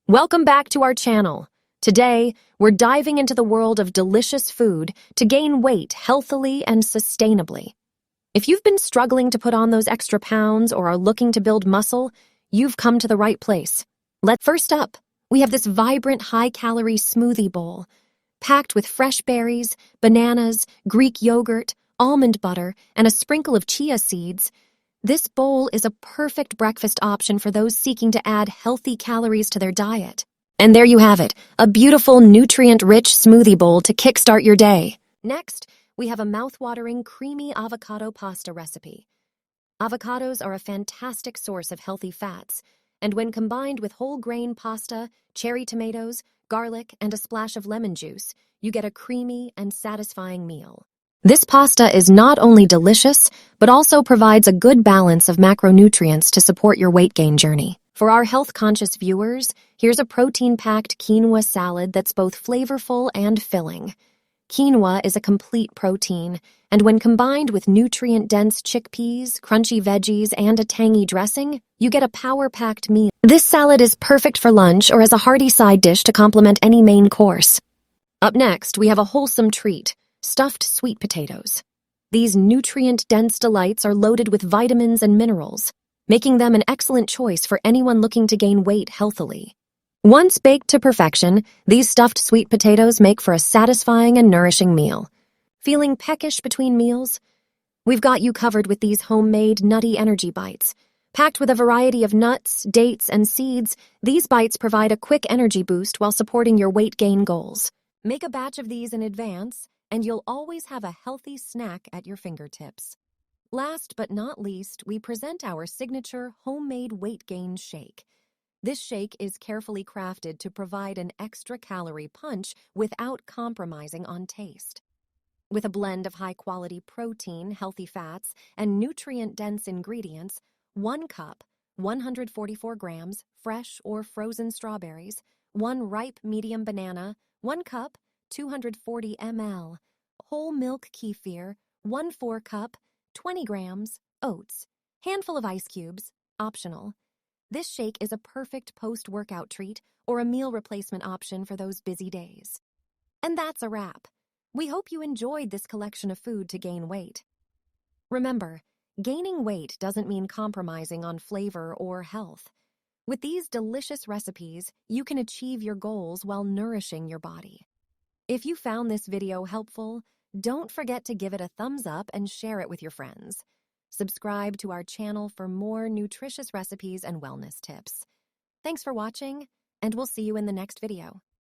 Welcome back to our channel. Today, we're diving into the world of delicious food to gain weight healthily and sustainably. If you've been struggling to put on those extra pounds or are looking to build muscle, you've come to the right place. First up, we have this vibrant high-calorie smoothie bowl, packed with fresh berries, bananas, Greek yogurt, almond butter, and a sprinkle of chia seeds. This bowl is a perfect breakfast option for those seeking to add healthy calories to their diet. And there you have it, a beautiful, nutrient-rich smoothie bowl to kickstart your day. Next, we have a mouthwatering, creamy avocado pasta recipe. Avocados are a fantastic source of healthy fats, and when combined with whole grain pasta, cherry tomatoes, garlic, and a splash of lemon juice, you get a creamy and satisfying meal. This pasta is not only delicious, but also provides a good balance of macronutrients to support your weight gain journey. For our health-conscious viewers, here's a protein-packed quinoa salad that's both flavorful and filling. Quinoa is a complete protein, and when combined with nutrient-dense chickpeas, crunchy veggies, and a tangy dressing, you get a power-packed meal. This salad is perfect for lunch or as a hearty side dish to complement any main course. Up next, we have a wholesome treat. Stuffed sweet potatoes. These nutrient-dense delights are loaded with vitamins and minerals, making them an excellent choice for anyone looking to gain weight healthily. Once baked to perfection, these stuffed sweet potatoes make for a satisfying and nourishing meal. Feeling peckish between meals? We've got you covered with these homemade nutty energy bites. Packed with a variety of nuts, dates, and seeds, these bites provide a quick energy boost while supporting your weight gain goals. Make a batch of these in advance, and you'll always have a healthy snack at your fingertips. Last but not least, we present our signature homemade weight gain shake. This shake is carefully crafted to provide an extra calorie punch without compromising on taste. With a blend of high-quality protein, healthy fats, and nutrient-dense ingredients, 1 cup, 144 grams, fresh or frozen strawberries, 1 ripe medium banana, 1 cup, 240 ml, whole milk kefir, 1/4 cup, 20 grams, oats, handful of ice cubes, optional. This shake is a perfect post-workout treat or a meal replacement option for those busy days. And that's a wrap. We hope you enjoyed this collection of food to gain weight. Remember, gaining weight doesn't mean compromising on flavor or health. With these delicious recipes, you can achieve your goals while nourishing your body. If you found this video helpful, don't forget to give it a thumbs up and share it with your friends. Subscribe to our channel for more nutritious recipes and wellness tips. Thanks for watching, and we'll see you in the next video.